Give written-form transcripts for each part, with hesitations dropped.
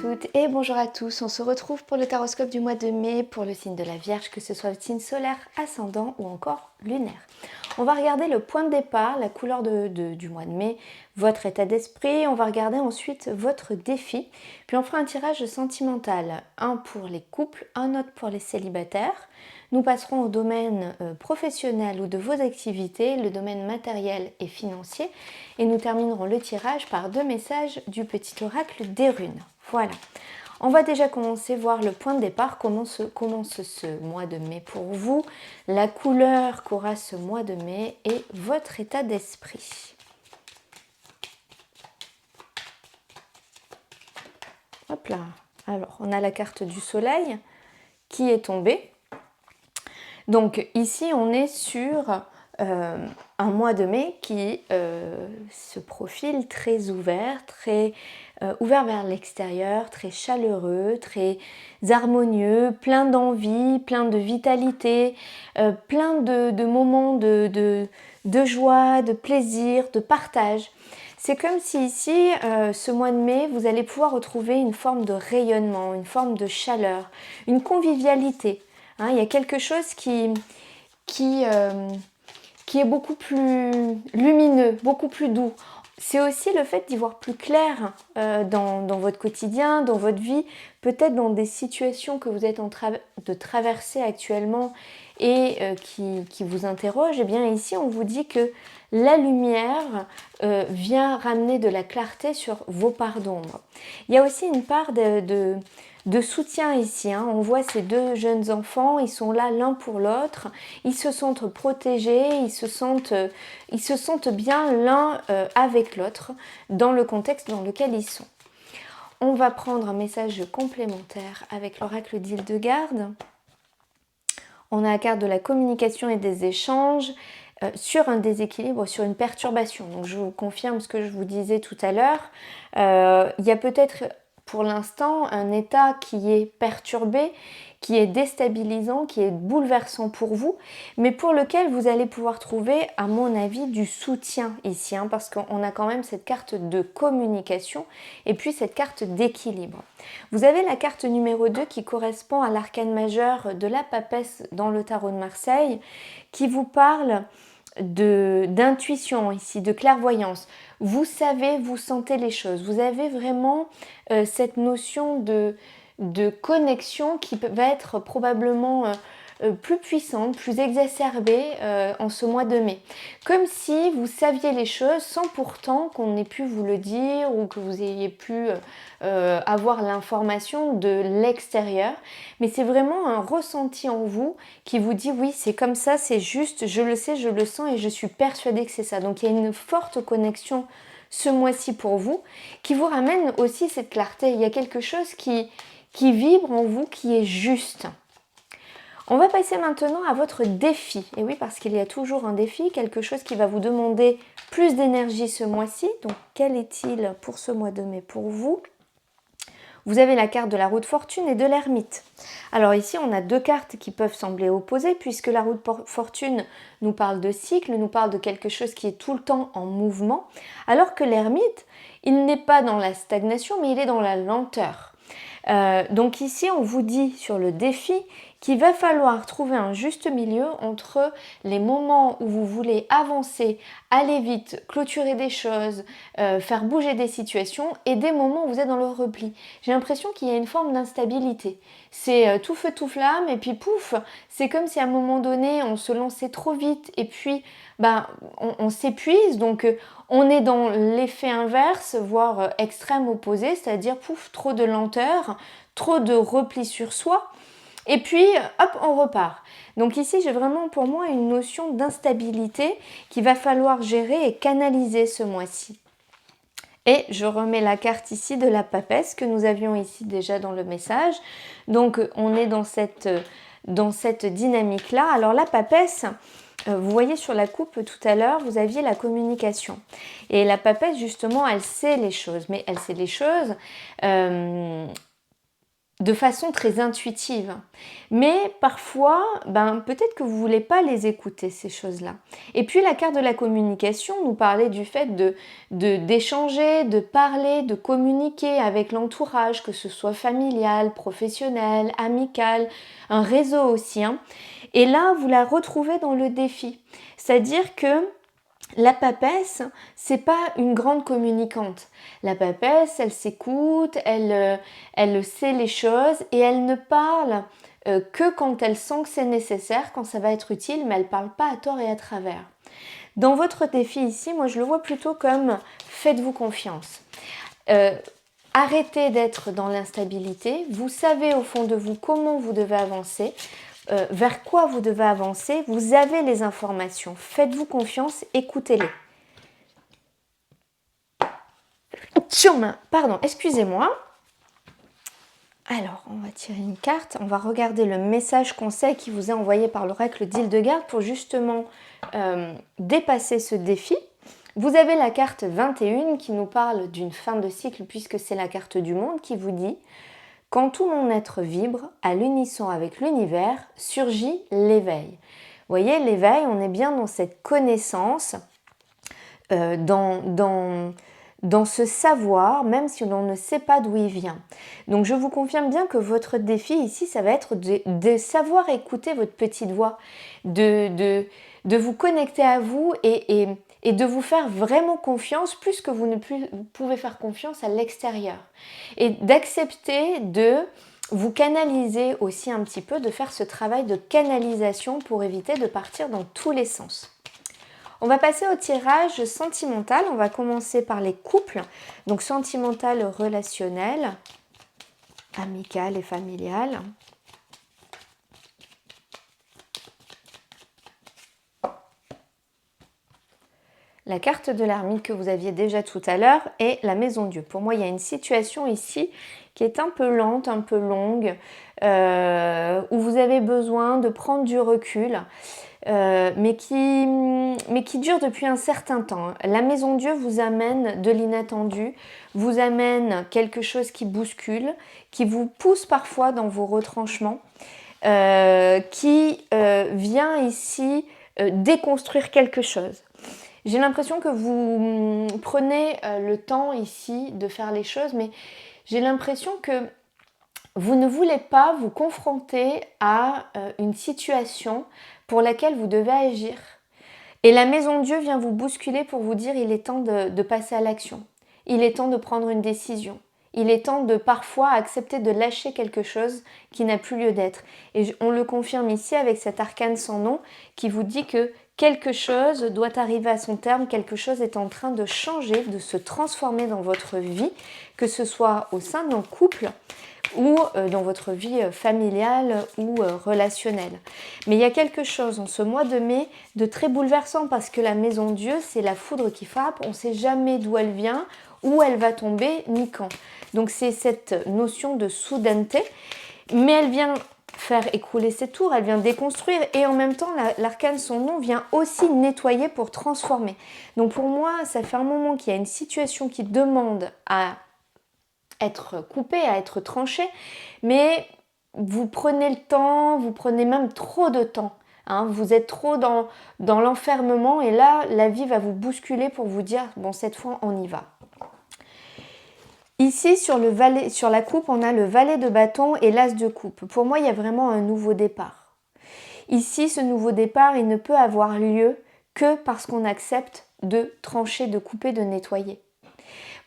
toutes et bonjour à tous. On se retrouve pour le taroscope du mois de mai pour le signe de la Vierge, que ce soit le signe solaire, ascendant ou encore lunaire. On va regarder le point de départ, la couleur du mois de mai, votre état d'esprit. On va regarder ensuite votre défi. Puis on fera un tirage sentimental, un pour les couples, un autre pour les célibataires. Nous passerons au domaine professionnel ou de vos activités, le domaine matériel et financier. Et nous terminerons le tirage par 2 messages du petit oracle des runes. Voilà. On va déjà commencer voir le point de départ, comment commence ce mois de mai pour vous, la couleur qu'aura ce mois de mai et votre état d'esprit. Hop là. Alors, on a la carte du soleil qui est tombée. Donc ici, on est sur un mois de mai qui se profile très ouvert vers l'extérieur, très chaleureux, très harmonieux, plein d'envie, plein de vitalité, plein de moments de joie, de plaisir, de partage. C'est comme si ici, ce mois de mai, vous allez pouvoir retrouver une forme de rayonnement, une forme de chaleur, une convivialité. Hein, il y a quelque chose qui est beaucoup plus lumineux, beaucoup plus doux. C'est aussi le fait d'y voir plus clair dans votre quotidien, dans votre vie, peut-être dans des situations que vous êtes en train de traverser actuellement et qui vous interrogent. Et bien ici, on vous dit que la lumière vient ramener de la clarté sur vos parts d'ombre. Il y a aussi une part de soutien ici. Hein. On voit ces deux jeunes enfants, ils sont là l'un pour l'autre, ils se sentent protégés, ils se sentent bien l'un avec l'autre dans le contexte dans lequel ils sont. On va prendre un message complémentaire avec l'oracle d'Hildegarde. On a la carte de la communication et des échanges sur un déséquilibre, sur une perturbation. Donc je vous confirme ce que je vous disais tout à l'heure. Il y a peut-être pour l'instant un état qui est perturbé, qui est déstabilisant, qui est bouleversant pour vous, mais pour lequel vous allez pouvoir trouver, à mon avis, du soutien ici, hein, parce qu'on a quand même cette carte de communication et puis cette carte d'équilibre. Vous avez la carte numéro 2 qui correspond à l'arcane majeur de la papesse dans le tarot de Marseille, qui vous parle d'intuition ici, de clairvoyance. Vous savez, vous sentez les choses. Vous avez vraiment cette notion de connexion qui va être probablement plus puissante, plus exacerbée en ce mois de mai. Comme si vous saviez les choses sans pourtant qu'on ait pu vous le dire ou que vous ayez pu avoir l'information de l'extérieur. Mais c'est vraiment un ressenti en vous qui vous dit oui, c'est comme ça, c'est juste, je le sais, je le sens et je suis persuadée que c'est ça. Donc il y a une forte connexion ce mois-ci pour vous qui vous ramène aussi cette clarté. Il y a quelque chose qui vibre en vous, qui est juste. On va passer maintenant à votre défi. Et oui, parce qu'il y a toujours un défi, quelque chose qui va vous demander plus d'énergie ce mois-ci. Donc, quel est-il pour ce mois de mai pour vous ? Vous avez la carte de la roue de fortune et de l'ermite. Alors ici, on a deux cartes qui peuvent sembler opposées, puisque la roue de fortune nous parle de cycle, nous parle de quelque chose qui est tout le temps en mouvement, alors que l'ermite, il n'est pas dans la stagnation, mais il est dans la lenteur. Donc ici, on vous dit sur le défi qu'il va falloir trouver un juste milieu entre les moments où vous voulez avancer, aller vite, clôturer des choses, faire bouger des situations et des moments où vous êtes dans le repli. J'ai l'impression qu'il y a une forme d'instabilité. C'est tout feu tout flamme et puis pouf, c'est comme si à un moment donné on se lançait trop vite et puis on s'épuise, donc on est dans l'effet inverse, voire extrême opposé, c'est-à-dire pouf, trop de lenteur, trop de repli sur soi, et puis hop, on repart. Donc ici, j'ai vraiment pour moi une notion d'instabilité qu'il va falloir gérer et canaliser ce mois-ci. Et je remets la carte ici de la papesse que nous avions ici déjà dans le message. Donc on est dans cette dynamique-là. Alors la papesse, vous voyez sur la coupe tout à l'heure, vous aviez la communication. Et la papesse, justement, elle sait les choses. Mais elle sait les choses de façon très intuitive. Mais parfois, peut-être que vous ne voulez pas les écouter, ces choses-là. Et puis la carte de la communication nous parlait du fait d'échanger, de parler, de communiquer avec l'entourage, que ce soit familial, professionnel, amical, un réseau aussi. Et là, vous la retrouvez dans le défi. C'est-à-dire que la papesse, c'est pas une grande communicante. La papesse, elle s'écoute, elle sait les choses et elle ne parle que quand elle sent que c'est nécessaire, quand ça va être utile, mais elle parle pas à tort et à travers. Dans votre défi ici, moi je le vois plutôt comme faites-vous confiance. Arrêtez d'être dans l'instabilité. Vous savez au fond de vous comment vous devez avancer. Vers quoi vous devez avancer, vous avez les informations. Faites-vous confiance, écoutez-les. Pardon, excusez-moi. Alors, on va tirer une carte. On va regarder le message conseil qui vous est envoyé par l'oracle d'Hildegarde pour justement dépasser ce défi. Vous avez la carte 21 qui nous parle d'une fin de cycle puisque c'est la carte du monde qui vous dit « Quand tout mon être vibre, à l'unisson avec l'univers, surgit l'éveil. » Vous voyez, l'éveil, on est bien dans cette connaissance, dans ce savoir, même si l'on ne sait pas d'où il vient. Donc je vous confirme bien que votre défi ici, ça va être de savoir écouter votre petite voix, de vous connecter à vous et de vous faire vraiment confiance plus que vous pouvez faire confiance à l'extérieur. Et d'accepter de vous canaliser aussi un petit peu, de faire ce travail de canalisation pour éviter de partir dans tous les sens. On va passer au tirage sentimental. On va commencer par les couples. Donc sentimental, relationnel, amical et familial. La carte de l'ermite que vous aviez déjà tout à l'heure est la maison Dieu. Pour moi, il y a une situation ici qui est un peu lente, un peu longue, où vous avez besoin de prendre du recul, mais qui dure depuis un certain temps. La maison Dieu vous amène de l'inattendu, vous amène quelque chose qui bouscule, qui vous pousse parfois dans vos retranchements, qui vient ici déconstruire quelque chose. J'ai l'impression que vous prenez le temps ici de faire les choses, mais j'ai l'impression que vous ne voulez pas vous confronter à une situation pour laquelle vous devez agir. Et la maison Dieu vient vous bousculer pour vous dire il est temps de passer à l'action. Il est temps de prendre une décision. Il est temps de parfois accepter de lâcher quelque chose qui n'a plus lieu d'être. Et on le confirme ici avec cet arcane sans nom qui vous dit que quelque chose doit arriver à son terme, quelque chose est en train de changer, de se transformer dans votre vie, que ce soit au sein d'un couple ou dans votre vie familiale ou relationnelle. Mais il y a quelque chose en ce mois de mai de très bouleversant parce que la maison Dieu, c'est la foudre qui frappe, on ne sait jamais d'où elle vient, où elle va tomber, ni quand. Donc c'est cette notion de soudaineté, mais elle vient faire écrouler ses tours, elle vient déconstruire et en même temps l'arcane son nom vient aussi nettoyer pour transformer. Donc pour moi ça fait un moment qu'il y a une situation qui demande à être coupée, à être tranchée, mais vous prenez le temps, vous prenez même trop de temps. Vous êtes trop dans l'enfermement et là la vie va vous bousculer pour vous dire bon cette fois on y va. Ici, sur la coupe, on a le valet de bâton et l'as de coupe. Pour moi, il y a vraiment un nouveau départ. Ici, ce nouveau départ, il ne peut avoir lieu que parce qu'on accepte de trancher, de couper, de nettoyer.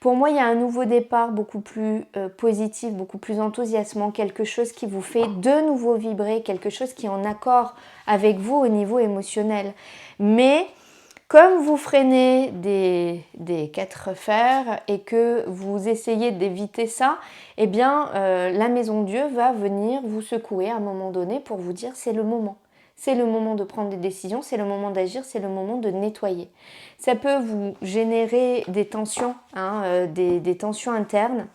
Pour moi, il y a un nouveau départ beaucoup plus positif, beaucoup plus enthousiasmant, quelque chose qui vous fait de nouveau vibrer, quelque chose qui est en accord avec vous au niveau émotionnel. Mais comme vous freinez des quatre fers et que vous essayez d'éviter ça, eh bien la maison Dieu va venir vous secouer à un moment donné pour vous dire c'est le moment. C'est le moment de prendre des décisions, c'est le moment d'agir, c'est le moment de nettoyer. Ça peut vous générer des tensions, des tensions internes.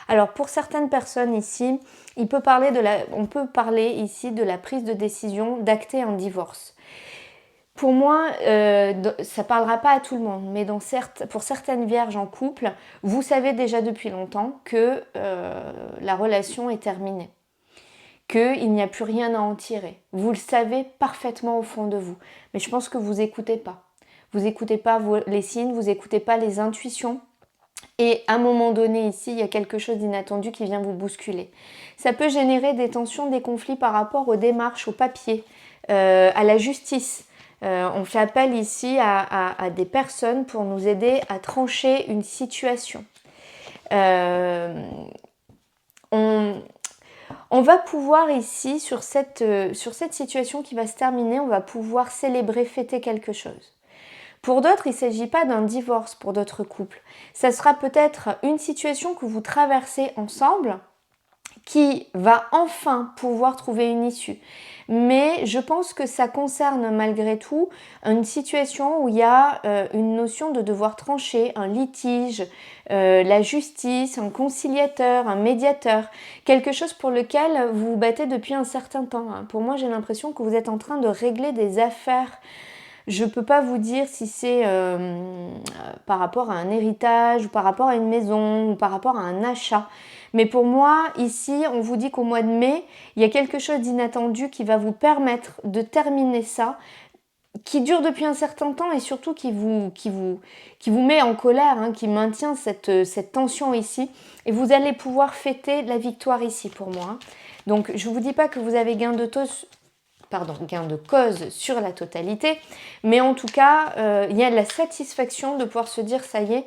Alors pour certaines personnes ici, on peut parler ici de la prise de décision d'acter un divorce. Pour moi, ça ne parlera pas à tout le monde, mais pour certaines vierges en couple, vous savez déjà depuis longtemps que la relation est terminée, qu'il n'y a plus rien à en tirer. Vous le savez parfaitement au fond de vous, mais je pense que vous n'écoutez pas. Vous n'écoutez pas les signes, vous n'écoutez pas les intuitions. Et à un moment donné ici, il y a quelque chose d'inattendu qui vient vous bousculer. Ça peut générer des tensions, des conflits par rapport aux démarches, aux papiers, à la justice. On fait appel ici à des personnes pour nous aider à trancher une situation. On va pouvoir ici, sur cette situation qui va se terminer, on va pouvoir célébrer, fêter quelque chose. Pour d'autres, il ne s'agit pas d'un divorce pour d'autres couples. Ça sera peut-être une situation que vous traversez ensemble qui va enfin pouvoir trouver une issue. Mais je pense que ça concerne malgré tout une situation où il y a une notion de devoir trancher, un litige, la justice, un conciliateur, un médiateur, quelque chose pour lequel vous vous battez depuis un certain temps. Pour moi, j'ai l'impression que vous êtes en train de régler des affaires. Je ne peux pas vous dire si c'est par rapport à un héritage ou par rapport à une maison ou par rapport à un achat. Mais pour moi, ici, on vous dit qu'au mois de mai, il y a quelque chose d'inattendu qui va vous permettre de terminer ça, qui dure depuis un certain temps et surtout qui vous met en colère, hein, qui maintient cette tension ici. Et vous allez pouvoir fêter la victoire ici pour moi. Donc, je ne vous dis pas que vous avez gain de cause sur la totalité, mais en tout cas, il y a de la satisfaction de pouvoir se dire ça y est,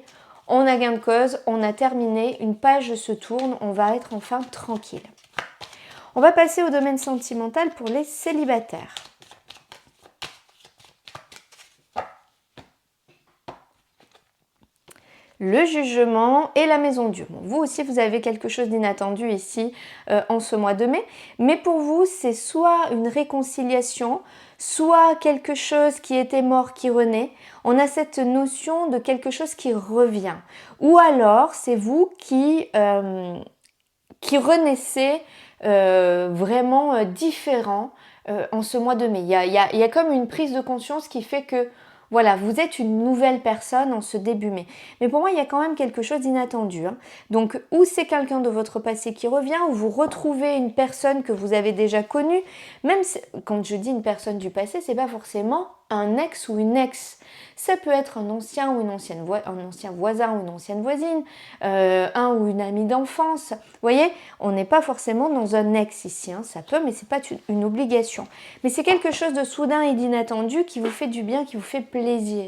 on a gain de cause, on a terminé, une page se tourne, on va être enfin tranquille. On va passer au domaine sentimental pour les célibataires. Le jugement et la maison Dieu. Bon, vous aussi, vous avez quelque chose d'inattendu ici en ce mois de mai. Mais pour vous, c'est soit une réconciliation, soit quelque chose qui était mort, qui renaît. On a cette notion de quelque chose qui revient. Ou alors, c'est vous qui renaissez vraiment différent en ce mois de mai. Il y a comme une prise de conscience qui fait que voilà, vous êtes une nouvelle personne en ce début mai. Mais pour moi, il y a quand même quelque chose d'inattendu. Hein. Donc, ou c'est quelqu'un de votre passé qui revient, ou vous retrouvez une personne que vous avez déjà connue. Même quand je dis une personne du passé, c'est pas forcément un ex ou une ex. Ça peut être un ancien ou un ancien voisin ou une ancienne voisine, un ou une amie d'enfance. Vous voyez, on n'est pas forcément dans un ex ici. Hein. Ça peut, mais c'est pas une obligation. Mais c'est quelque chose de soudain et d'inattendu qui vous fait du bien, qui vous fait plaisir.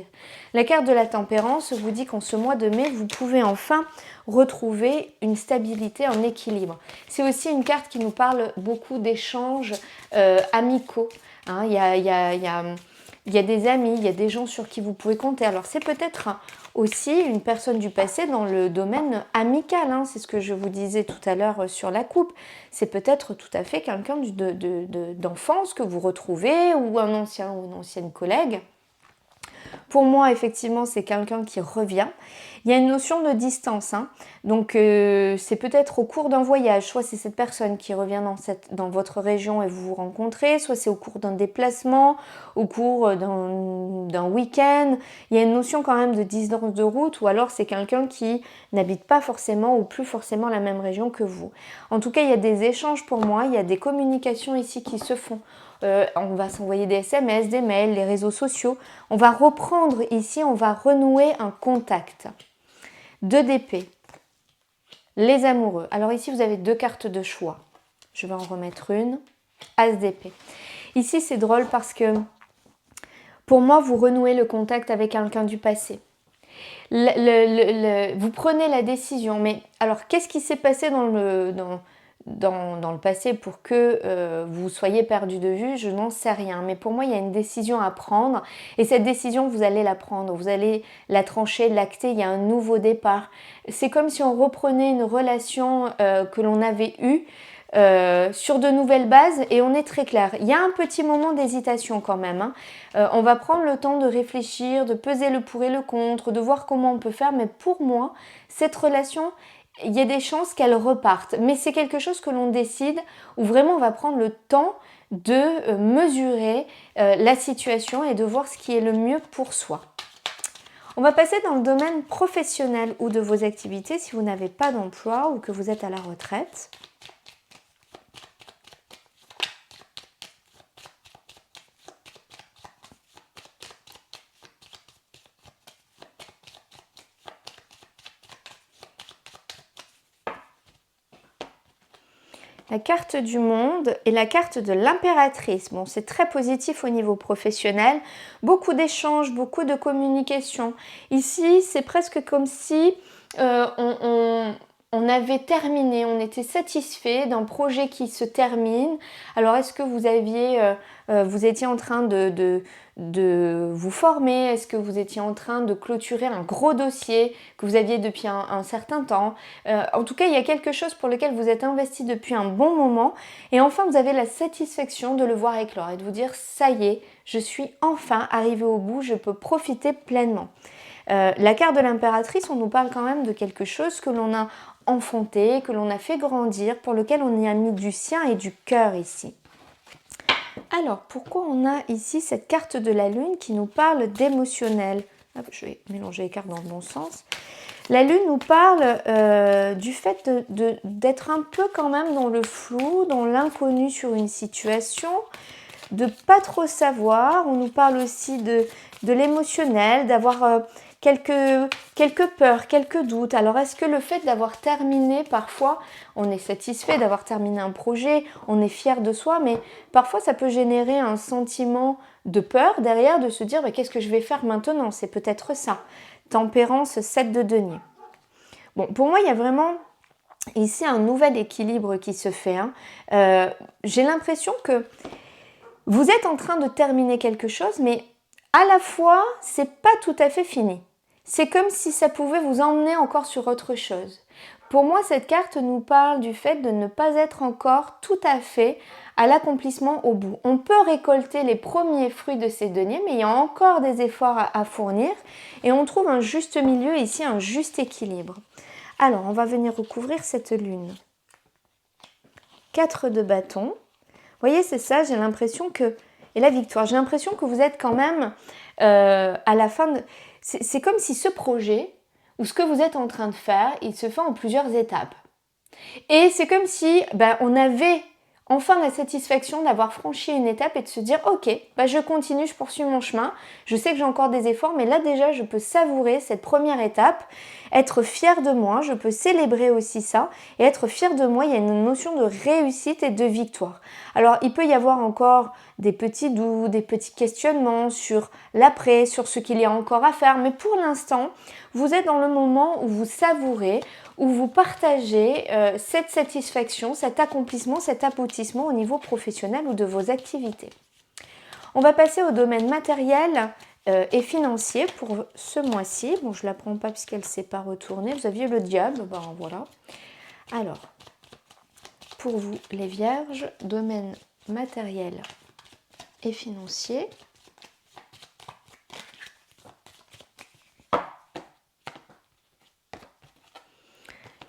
La carte de la tempérance vous dit qu'en ce mois de mai, vous pouvez enfin retrouver une stabilité, un équilibre. C'est aussi une carte qui nous parle beaucoup d'échanges amicaux. Hein. Il y a des amis, il y a des gens sur qui vous pouvez compter. Alors c'est peut-être aussi une personne du passé dans le domaine amical. Hein. C'est ce que je vous disais tout à l'heure sur la coupe. C'est peut-être tout à fait quelqu'un d'enfance que vous retrouvez ou un ancien ou une ancienne collègue. Pour moi, effectivement, c'est quelqu'un qui revient. Il y a une notion de distance. Hein. Donc, c'est peut-être au cours d'un voyage. Soit c'est cette personne qui revient dans votre région et vous vous rencontrez. Soit c'est au cours d'un déplacement, au cours d'un week-end. Il y a une notion quand même de distance de route. Ou alors, c'est quelqu'un qui n'habite pas forcément ou plus forcément la même région que vous. En tout cas, il y a des échanges pour moi. Il y a des communications ici qui se font. On va s'envoyer des SMS, des mails, les réseaux sociaux. On va reprendre ici, on va renouer un contact. 2 d'épée. Les amoureux. Alors ici, vous avez 2 cartes de choix. Je vais en remettre une. As d'épée. Ici, c'est drôle parce que pour moi, vous renouez le contact avec quelqu'un du passé. Vous prenez la décision. Mais alors, qu'est-ce qui s'est passé dans le passé pour que vous soyez perdu de vue, je n'en sais rien. Mais pour moi, il y a une décision à prendre et cette décision, vous allez la prendre, vous allez la trancher, l'acter, il y a un nouveau départ. C'est comme si on reprenait une relation que l'on avait eue sur de nouvelles bases et on est très clair. Il y a un petit moment d'hésitation quand même. Hein. On va prendre le temps de réfléchir, de peser le pour et le contre, de voir comment on peut faire. Mais pour moi, cette relation, il y a des chances qu'elle reparte. Mais c'est quelque chose que l'on décide où vraiment on va prendre le temps de mesurer la situation et de voir ce qui est le mieux pour soi. On va passer dans le domaine professionnel ou de vos activités si vous n'avez pas d'emploi ou que vous êtes à la retraite. La carte du monde et la carte de l'impératrice. Bon, c'est très positif au niveau professionnel. Beaucoup d'échanges, beaucoup de communication. Ici, c'est presque comme si on avait terminé, on était satisfait d'un projet qui se termine. Alors, est-ce que vous étiez en train de vous former? Est-ce que vous étiez en train de clôturer un gros dossier que vous aviez depuis un certain temps? En tout cas, il y a quelque chose pour lequel vous êtes investi depuis un bon moment. Et enfin, vous avez la satisfaction de le voir éclore et de vous dire, ça y est, je suis enfin arrivé au bout, je peux profiter pleinement. La carte de l'impératrice, on nous parle quand même de quelque chose que l'on a enfanté, que l'on a fait grandir, pour lequel on y a mis du sien et du cœur ici. Alors, pourquoi on a ici cette carte de la lune qui nous parle d'émotionnel? Je vais mélanger les cartes dans le bon sens. La lune nous parle du fait d'être un peu quand même dans le flou, dans l'inconnu sur une situation, de pas trop savoir. On nous parle aussi de l'émotionnel, d'avoir quelques peurs, quelques doutes. Alors est-ce que le fait d'avoir terminé, parfois on est satisfait d'avoir terminé un projet, on est fier de soi, mais parfois ça peut générer un sentiment de peur derrière, de se dire qu'est-ce que je vais faire maintenant? C'est peut-être ça. Tempérance, 7 de denier. Bon, pour moi, il y a vraiment ici un nouvel équilibre qui se fait. J'ai l'impression que vous êtes en train de terminer quelque chose, mais à la fois, c'est pas tout à fait fini. C'est comme si ça pouvait vous emmener encore sur autre chose. Pour moi, cette carte nous parle du fait de ne pas être encore tout à fait à l'accomplissement au bout. On peut récolter les premiers fruits de ces deniers, mais il y a encore des efforts à fournir et on trouve un juste milieu ici, un juste équilibre. Alors, on va venir recouvrir cette lune. 4 de bâton. Vous voyez, c'est ça, j'ai l'impression que... Et la victoire, j'ai l'impression que vous êtes quand même à la fin de... C'est comme si ce projet, ou ce que vous êtes en train de faire, il se fait en plusieurs étapes. Et c'est comme si on avait enfin la satisfaction d'avoir franchi une étape et de se dire ok, je continue, je poursuis mon chemin, je sais que j'ai encore des efforts, mais là déjà je peux savourer cette première étape, être fière de moi, je peux célébrer aussi ça, et être fière de moi, il y a une notion de réussite et de victoire. Alors il peut y avoir encore des petits doutes, des petits questionnements sur l'après, sur ce qu'il y a encore à faire, mais pour l'instant, vous êtes dans le moment où vous savourez, où vous partagez cette satisfaction, cet accomplissement, cet aboutissement au niveau professionnel ou de vos activités. On va passer au domaine matériel et financier pour ce mois-ci. Bon, je ne la prends pas puisqu'elle ne s'est pas retournée. Vous aviez le diable, voilà. Alors, pour vous les vierges, domaine matériel et financier.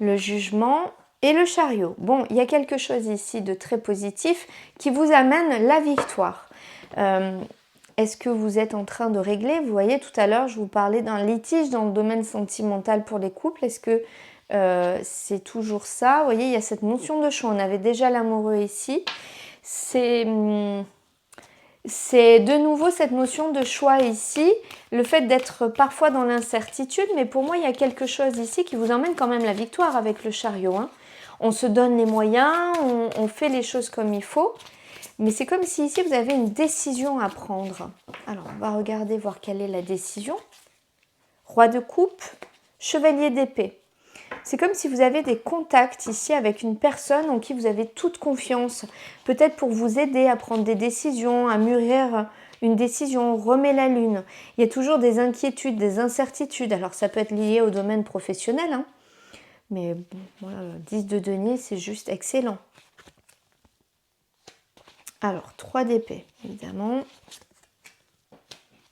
Le jugement et le chariot. Bon, il y a quelque chose ici de très positif qui vous amène la victoire. Est-ce que vous êtes en train de régler? Vous voyez, tout à l'heure, je vous parlais d'un litige dans le domaine sentimental pour les couples. Est-ce que c'est toujours ça? Vous voyez, il y a cette notion de choix. On avait déjà l'amoureux ici. C'est de nouveau cette notion de choix ici, le fait d'être parfois dans l'incertitude, mais pour moi, il y a quelque chose ici qui vous emmène quand même la victoire avec le chariot. On se donne les moyens, on fait les choses comme il faut, mais c'est comme si ici, vous avez une décision à prendre. Alors, on va regarder, voir quelle est la décision. Roi de coupe, chevalier d'épée. C'est comme si vous avez des contacts ici avec une personne en qui vous avez toute confiance, peut-être pour vous aider à prendre des décisions, à mûrir une décision, remet la lune. Il y a toujours des inquiétudes, des incertitudes. Alors ça peut être lié au domaine professionnel, mais bon, voilà, 10 de denier, c'est juste excellent. Alors, 3 d'épée, évidemment.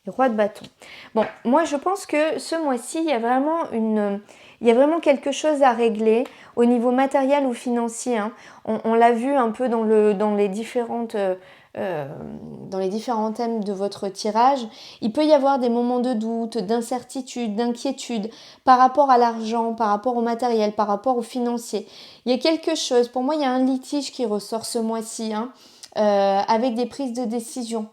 Et roi de bâton. Bon, moi je pense que ce mois-ci, il y a vraiment Il y a vraiment quelque chose à régler au niveau matériel ou financier, hein. On l'a vu un peu dans les différents thèmes de votre tirage. Il peut y avoir des moments de doute, d'incertitude, d'inquiétude par rapport à l'argent, par rapport au matériel, par rapport au financier. Il y a quelque chose, pour moi il y a un litige qui ressort ce mois-ci, hein, avec des prises de décision.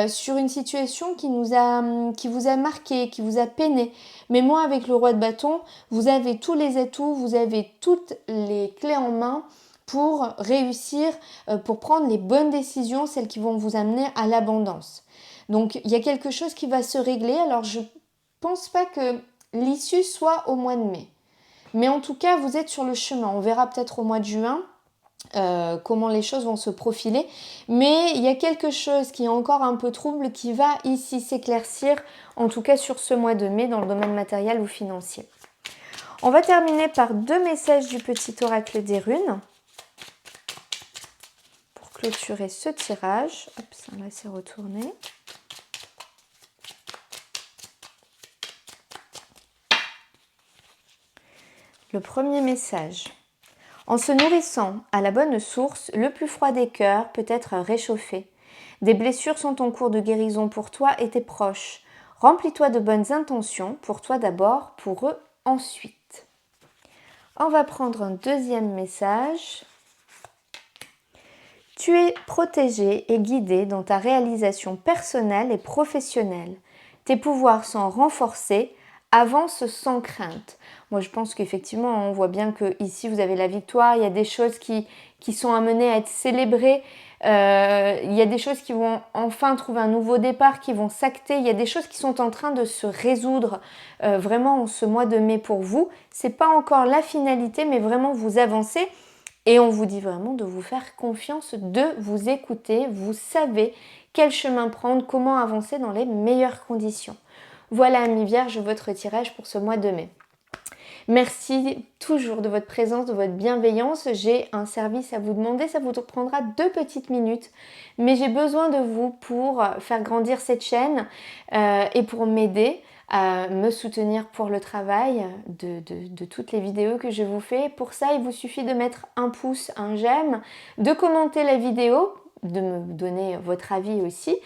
Sur une situation qui vous a marqué, qui vous a peiné. Mais moi, avec le roi de bâton, vous avez tous les atouts, vous avez toutes les clés en main pour réussir, pour prendre les bonnes décisions, celles qui vont vous amener à l'abondance. Donc, il y a quelque chose qui va se régler. Alors, je ne pense pas que l'issue soit au mois de mai. Mais en tout cas, vous êtes sur le chemin. On verra peut-être au mois de juin. Comment les choses vont se profiler, mais il y a quelque chose qui est encore un peu trouble qui va ici s'éclaircir, en tout cas sur ce mois de mai dans le domaine matériel ou financier. On va terminer par 2 messages du petit oracle des runes pour clôturer ce tirage. Hop, ça là c'est retourné. Le premier message. En se nourrissant à la bonne source, le plus froid des cœurs peut être réchauffé. Des blessures sont en cours de guérison pour toi et tes proches. Remplis-toi de bonnes intentions, pour toi d'abord, pour eux ensuite. On va prendre un deuxième message. Tu es protégé et guidé dans ta réalisation personnelle et professionnelle. Tes pouvoirs sont renforcés, avance sans crainte. Moi, je pense qu'effectivement, on voit bien que ici vous avez la victoire. Il y a des choses qui sont amenées à être célébrées. Il y a des choses qui vont enfin trouver un nouveau départ, qui vont s'acter. Il y a des choses qui sont en train de se résoudre vraiment en ce mois de mai pour vous. C'est pas encore la finalité, mais vraiment vous avancez. Et on vous dit vraiment de vous faire confiance, de vous écouter. Vous savez quel chemin prendre, comment avancer dans les meilleures conditions. Voilà, amis vierges, votre tirage pour ce mois de mai. Merci toujours de votre présence, de votre bienveillance. J'ai un service à vous demander, ça vous prendra 2 petites minutes. Mais j'ai besoin de vous pour faire grandir cette chaîne et pour m'aider à me soutenir pour le travail de toutes les vidéos que je vous fais. Pour ça, il vous suffit de mettre un pouce, un j'aime, de commenter la vidéo, de me donner votre avis aussi.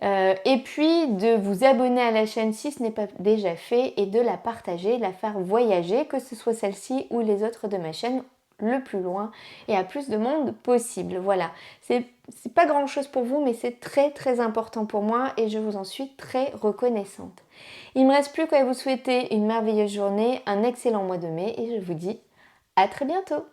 Et puis de vous abonner à la chaîne si ce n'est pas déjà fait et de la partager, de la faire voyager, que ce soit celle-ci ou les autres de ma chaîne, le plus loin et à plus de monde possible. Voilà, c'est pas grand chose pour vous, mais c'est très très important pour moi et je vous en suis très reconnaissante. Il ne me reste plus qu'à vous souhaiter une merveilleuse journée, un excellent mois de mai et je vous dis à très bientôt.